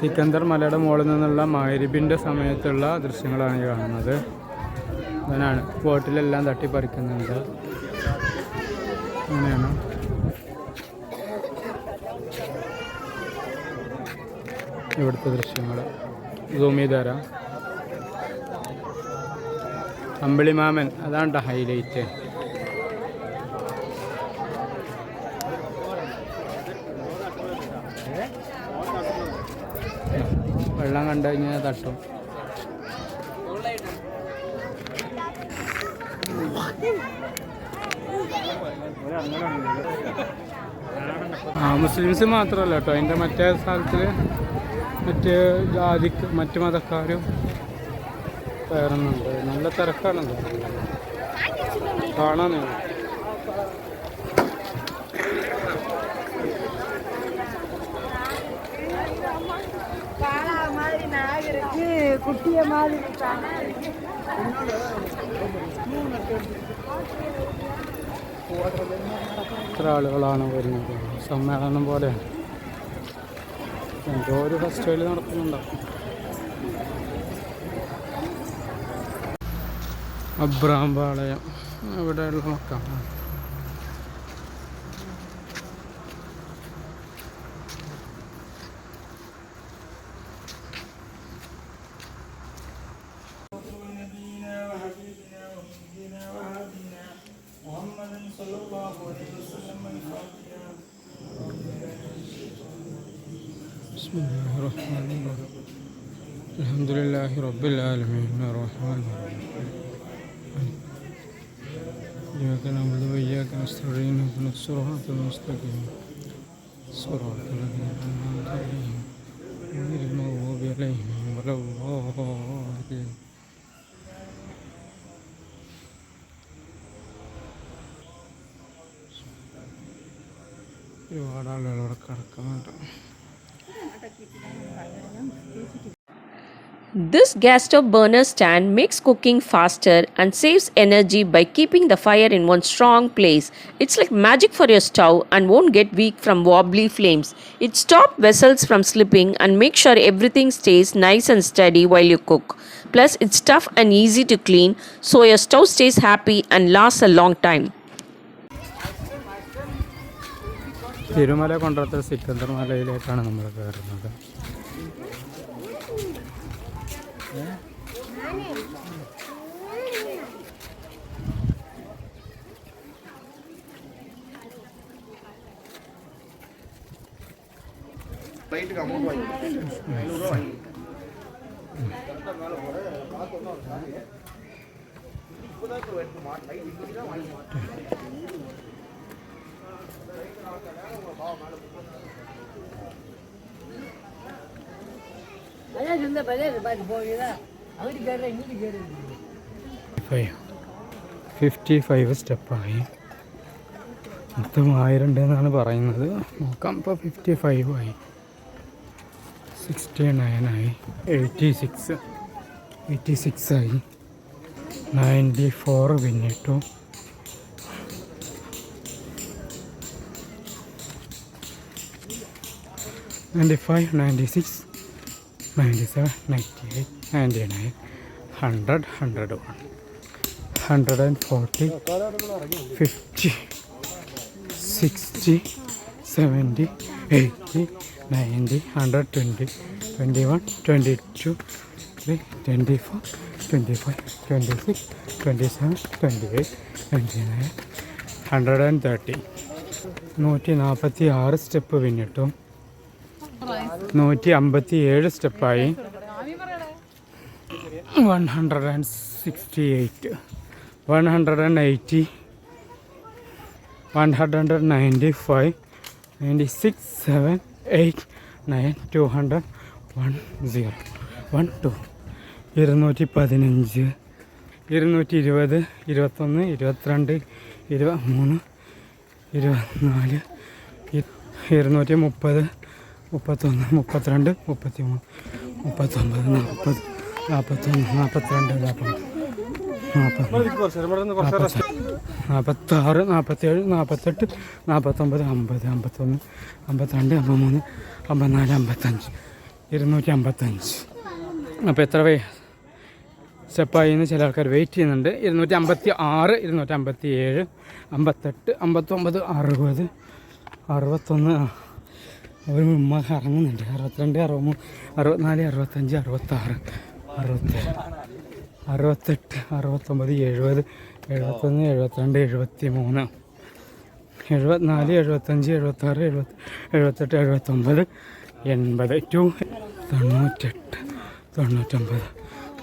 സിക്കന്ദർ മലയുടെ മുകളിൽ നിന്നുള്ള മഗ്‌രിബിൻ്റെ സമയത്തുള്ള ദൃശ്യങ്ങളാണ് ഈ കാണുന്നത്. അങ്ങനെയാണ് ബോട്ടിലെല്ലാം തട്ടിപ്പറിക്കുന്നുണ്ട്. അങ്ങനെയാണ് ഇവിടുത്തെ ദൃശ്യങ്ങൾ. സൂം ചെയ്ത് തരാം. അമ്പിളിമാമൻ അതാണ് ഹൈലൈറ്റ്. വെള്ളം കണ്ടു കഴിഞ്ഞാൽ തട്ടും. മുസ്ലിംസ് മാത്രമല്ല കേട്ടോ, അതിൻ്റെ മറ്റേ സ്ഥലത്തിൽ മറ്റ് ജാതിക്ക് മറ്റ് മതക്കാരും കയറുന്നുണ്ട്. നല്ല തിരക്കാണല്ലോ കാണാൻ. എത്ര ആളുകളാണ് വരുന്നത്. സമ്മേളനം പോലെ എന്തോ ഒരു ഫെസ്റ്റിവൽ നടക്കുന്നുണ്ടാവും. അബ്രഹാം പാളയം ഇവിടെയുള്ള മക്കാണ്. അൽഹംദുലില്ലാഹി റബ്ബിൽ ആലമീൻ അർറഹ്മാനിർ റഹീം ഇയ്യാക നഅ്ബുദു വഇയ്യാക നസ്തഈൻ ഇഹ്ദിനസ് സിറാത്തൽ മുസ്തഖീം സിറാത്തൽ ലദീന അൻഅംത അലൈഹിം ഗൈറിൽ മഗ്ദൂബി അലൈഹിം വലദ്ദാലിൻ. ഒരുപാട് ആളുകൾ ഇവിടെ കിടക്കുന്നുണ്ട്. This gas stove burner stand makes cooking faster and saves energy by keeping the fire in one strong place. It's like magic for your stove and won't get weak from wobbly flames. It stops vessels from slipping and makes sure everything stays nice and steady while you cook. Plus, it's tough and easy to clean, so your stove stays happy and lasts a long time. Thirumala കൊണ്ടത്തെ Sikandar മലയിലേക്കാണ് നമ്മൾ കയറുന്നത്. $55 സ്റ്റെപ്പായി. മൊത്തം 1000 ഉണ്ടെന്നാണ് പറയുന്നത്. നോക്കാം. ഇപ്പോൾ 55 ആയി, 69 ആയി, 86 ആയി, 94 പിന്നിട്ടു. $95, $96, $97, $98, $99, $100, $101, $140, $50, $60, $70, $80, $90, $120, $21, $22, $24, $25, $26, $27, $28, $29, $130. 146 സ്റ്റെപ്പ് പിന്നിട്ടു. 157 സ്റ്റെപ്പായി. 168, 180, 195, 96, 7, 8, 9, 200, 10, 12, 215, 220, 21, 22, 23, 24, 230, 31, 32, 33, 39, 40, 41, 42, 46, 47, 48, 49, 50, 51, 52, 53, 54, 55, 255. അപ്പോൾ എത്ര സ്റ്റെപ്പായി എന്ന് ചില ആൾക്കാർ വെയിറ്റ് ചെയ്യുന്നുണ്ട്. 256, 257, 58, 59, 60, 61. അവർ ഉമ്മ ഇറങ്ങുന്നുണ്ട്. 62, 63, 64, 65, 66, 67, 68, 69, 70, 71, 72, 73, 74, 75, 76, 78, 79, 80, 98,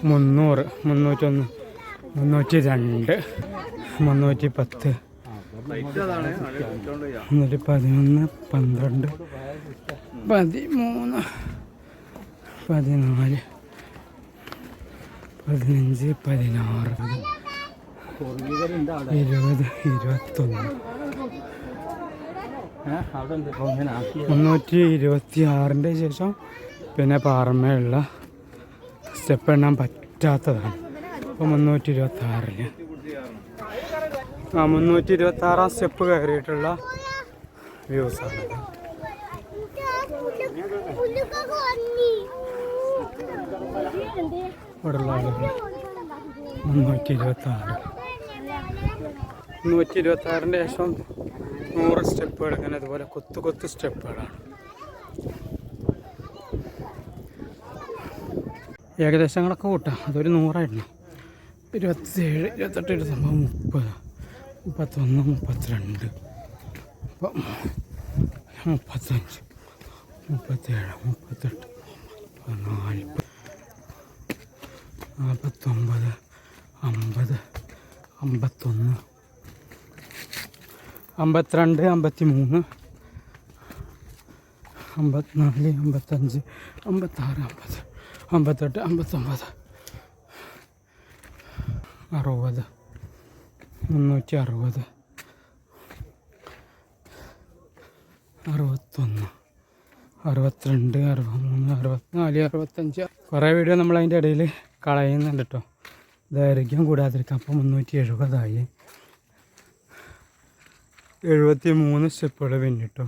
99, 300, 301, 302, 310, 311, 12, 13, 14, 15, 16, 20, 21. 326 ശേഷം പിന്നെ പാറമേലുള്ള സ്റ്റെപ്പ് എണ്ണാൻ പറ്റാത്തതാണ്. അപ്പോൾ 326 326 സ്റ്റെപ്പ് കയറിയിട്ടുള്ള വ്യൂസാണ്. ഇവിടെയുള്ള ആളുകൾ 326 ശേഷം 100 സ്റ്റെപ്പുകൾ ഇങ്ങനെ അതുപോലെ കൊത്തു സ്റ്റെപ്പുകളാണ്. ഏകദേശങ്ങളൊക്കെ കൂട്ടാം. അതൊരു 100ആയിരുന്നു. 27, 28, 29, 30, 31, 32, 35, 37, 38, 40, 49, 50, 51, 52, 53, 54, 55, 56, 58, 59, 60, 360, 61, 62, 63, 64, 65. കുറേ വീഡിയോ നമ്മൾ അതിൻ്റെ ഇടയിൽ കളയുന്നുണ്ട് കേട്ടോ, ദൈർഘ്യം കൂടാതിരിക്കാം. അപ്പോൾ 370 73 സ്റ്റെപ്പുകൾ പിന്നിട്ടോ.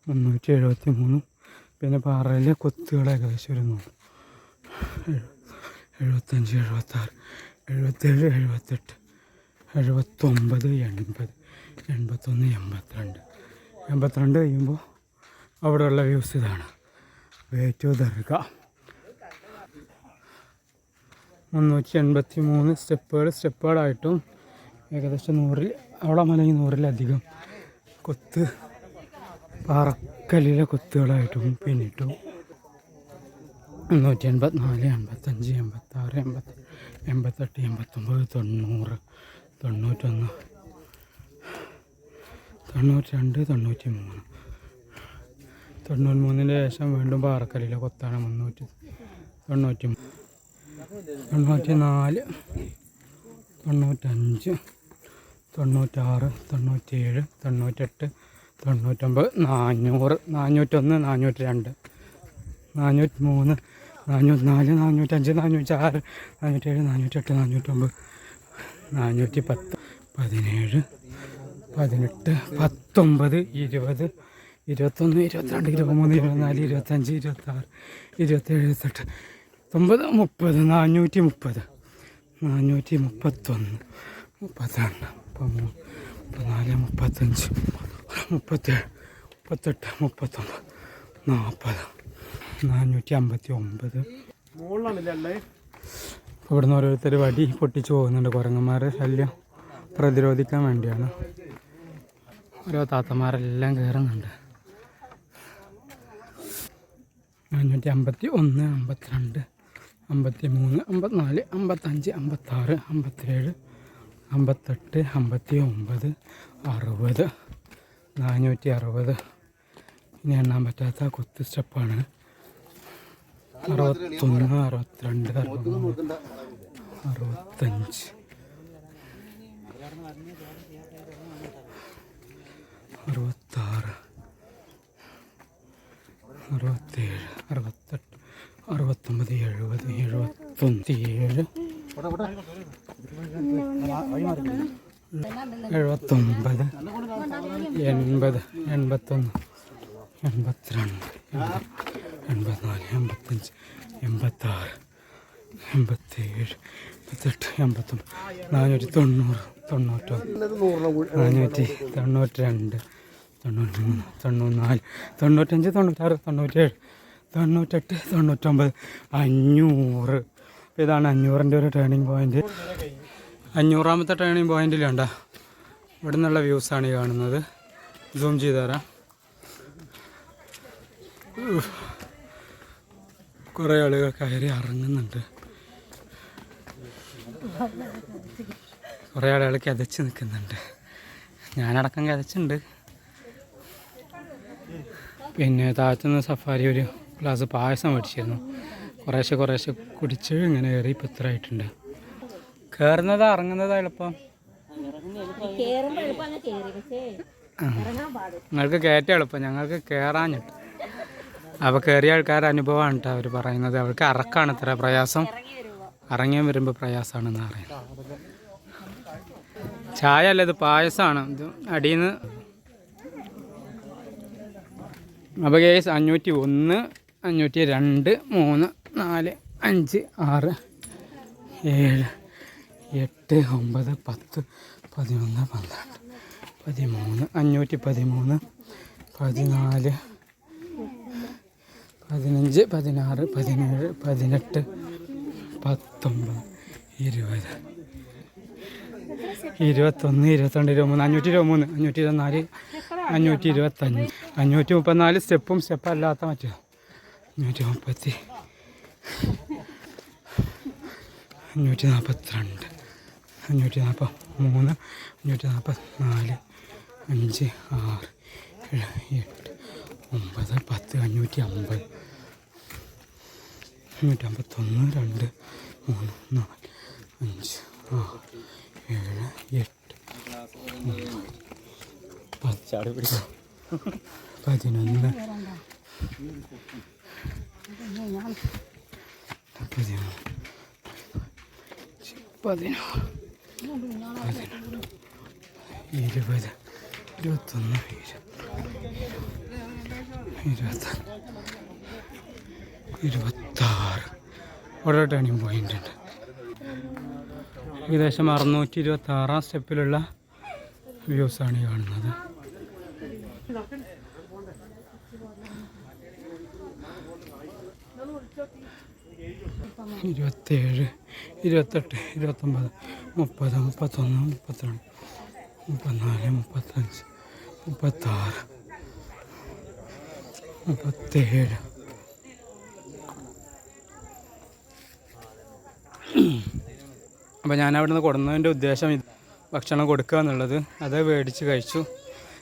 373. പിന്നെ പാറയിലെ കൊത്തുകൾ ഏകദേശം ഒരു 100, 75, 76, 77, 78, 79, 80, 81, 82 കഴിയുമ്പോൾ അവിടെയുള്ള വ്യൂസ് ഇതാണ്. വേറ്റു ദർഗ 383 സ്റ്റെപ്പുകളായിട്ടും ഏകദേശം 100 അവിടെ മലയിൽ 100-ലധികം കൊത്ത് പാറക്കല്ലിലെ കൊത്തുകളായിട്ടും പിന്നിട്ടു. 384, 85, 86, 88, 89, 90, 91, 92, 93. 93 ശേഷം വീണ്ടും പാറക്കല്ലിലെ കൊത്താണ്. 394, 95, 96, 97, 98, 99, 401, 402, 403, 404, 405, 406, 407, 408, 409, 410, 17, 18, 19, 20, 21, 22, 23, 24, 25, 26, 27, 28, 29, 30, 430, 431, 32, 33, 34, 35, 37, 38, 39, 40, 459. ഇവിടുന്ന് ഓരോരുത്തർ വടി പൊട്ടിച്ച് പോകുന്നുണ്ട്. കുരങ്ങന്മാരെ ശല്യം പ്രതിരോധിക്കാൻ വേണ്ടിയാണ്. ഓരോ താത്തമാരെല്ലാം കയറുന്നുണ്ട്. 451, 52, 53, 54, 55, 56, 57, 58, 59, 60, 460. ഇനി എണ്ണാൻ പറ്റാത്ത കൊത്ത് സ്റ്റെപ്പാണ്. 61, 62, 63, 65, 66, 67, 68, 69, 70, 71, 79, 80, 81, 82, 84, 85, 86, 87, 88, 89, 490, 91, 492, 93, 94, 95, 96, 97, 98, 99, 500. ഇതാണ് 500-ൻ്റെ ഒരു ടേണിംഗ് പോയിൻ്റ്. 500-ാമത്തെ ടേണിംഗ് പോയിൻ്റിലുണ്ട ഇവിടെ നിന്നുള്ള വ്യൂസാണ് ഈ കാണുന്നത്. സൂം ചെയ്ത് തരാം. കുറേ ആളുകൾ കയറി ഇറങ്ങുന്നുണ്ട്. കുറേ ആളുകൾ കിതച്ച് നിൽക്കുന്നുണ്ട്. ഞാനടക്കം കിതച്ചുണ്ട്. പിന്നെ താഴത്തുനിന്ന് സഫാരി ഒരു ഗ്ലാസ് പായസം മേടിച്ചിരുന്നു. കുറേശ്ശെ കുടിച്ച് ഇങ്ങനെ കയറി ഇപ്പം ഇത്ര ആയിട്ടുണ്ട്. കയറുന്നതാ ഇറങ്ങുന്നതാ എളുപ്പം? നിങ്ങൾക്ക് കയറ്റം എളുപ്പം, ഞങ്ങൾക്ക് കയറാഞ്ഞിട്ട്. അപ്പോൾ കയറിയ ആൾക്കാരുടെ അനുഭവമാണ് കേട്ടോ അവർ പറയുന്നത്. അവർക്ക് ഇറക്കാണ് ഇത്ര പ്രയാസം, ഇറങ്ങിയാൻ വരുമ്പോൾ പ്രയാസമാണെന്ന് പറയുന്നത്. ചായ അല്ല, ഇത് പായസമാണ്. ഇത് അടിയിൽ നിന്ന്. അപ്പോൾ കേസ് 501, 502, 3, 4, 5, 6, 7, 8, 9, 10, 11, 12, 13, 513, 14, 15, 16, 17, 18, 19, 20, 21, 22, 23, 523, 524, 525 സ്റ്റെപ്പും സ്റ്റെപ്പല്ലാത്ത മറ്റോ 530, 542, 543, 544, 5, 6, 7, 8, 9, 10, 550, 551, 2, 3, 4, 5, 6, 7, 8, 9, 10, 11, 20, 26 ഓരോ ടേണിംഗ് പോയിൻ്റ് ഉണ്ട്. ഏകദേശം 626 സ്റ്റെപ്പിലുള്ള വ്യൂസാണ് ഈ കാണുന്നത്. ഇരുപത്തേഴ്, 28, 29, 30, 31, 32, 34, 35, 36, 37. അപ്പോൾ ഞാനവിടെ നിന്ന് കൊടുന്നതിൻ്റെ ഉദ്ദേശം ഭക്ഷണം കൊടുക്കുക എന്നുള്ളത്. അത് മേടിച്ച് കഴിച്ചു.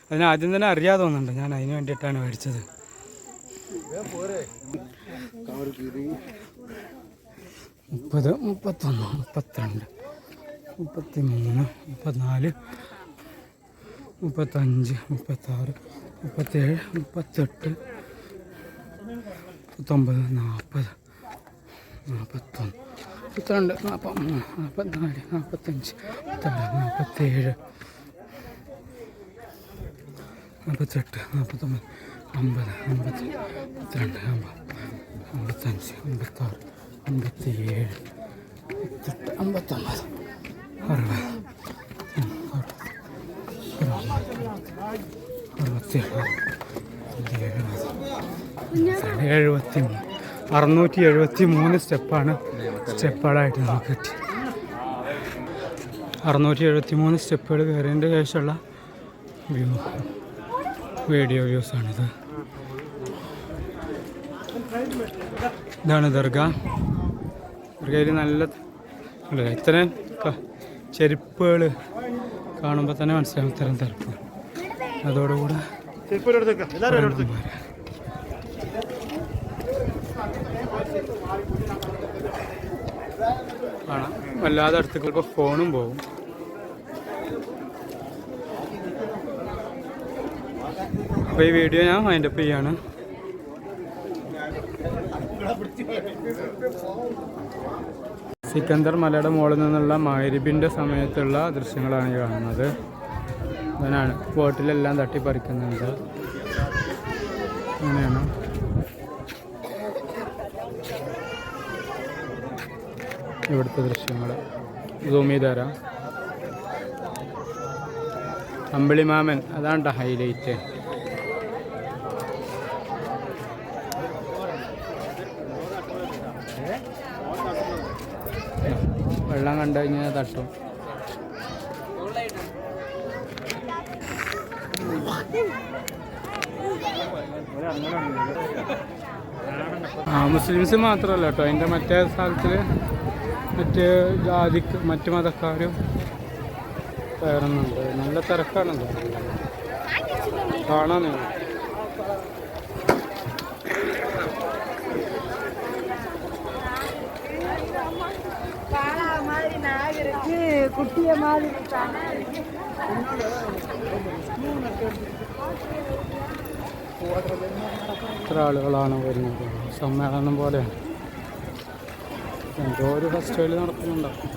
അതിന് ആദ്യം തന്നെ അറിയാതെ തോന്നുന്നുണ്ട്. ഞാൻ അതിന് വേണ്ടിയിട്ടാണ് മേടിച്ചത്. 30, 31, 32, 33, 34, 35, 36, 37, 38, 39, 40, 41, 42, 43, 44, 45, 46, 47, 48, 49, 50, 52, 53, 55, 56, 57, 58, 59, 60, 673 സ്റ്റെപ്പാണ് സ്റ്റെപ്പുകളായിട്ട് നമുക്ക് കിട്ടി. 673 സ്റ്റെപ്പുകൾ കയറിയതിൻ്റെ ശേഷമുള്ള വീഡിയോ വ്യൂസാണിത്. ഇതാണ് ദർഗയിൽ നല്ല ഇത്തരം ചെരുപ്പുകൾ കാണുമ്പോൾ തന്നെ മനസ്സിലാവും ഇത്തരം തിരക്ക്. അതോടുകൂടെ കാണാം. വല്ലാതെ അടുത്തേക്ക് ഫോണും പോകും. അപ്പോൾ ഈ വീഡിയോ ഞാൻ വൈൻഡപ്പ് ചെയ്യാണ്. സിക്കന്ദർ മലയുടെ മുകളിൽ നിന്നുള്ള മഗ്‌രിബിൻ്റെ സമയത്തുള്ള ദൃശ്യങ്ങളാണ് ഈ കാണുന്നത്. അങ്ങനെയാണ് ബോട്ടിലെല്ലാം തട്ടിപ്പറിക്കുന്നുണ്ട്. അങ്ങനെയാണ് ഇവിടുത്തെ ദൃശ്യങ്ങൾ സൂം ചെയ്ത് തരാം. അമ്പിളിമാമൻ അതാണ് ഹൈലൈറ്റ്. വെള്ളം കണ്ടു കഴിഞ്ഞാൽ തട്ടും. മുസ്ലിംസ് മാത്രമല്ല കേട്ടോ, അതിൻ്റെ മറ്റേ സ്ഥലത്തിൽ മറ്റ് ജാതിക്ക് മറ്റ് മതക്കാരും കയറുന്നുണ്ട്. നല്ല തിരക്കാണല്ലോ കാണാൻ. എത്ര ആളുകളാണ് വരുന്നത്. സമ്മേളനം പോലെയാണ്. എന്തോ ഒരു ഫെസ്റ്റിവൽ നടക്കുന്നുണ്ടാവും.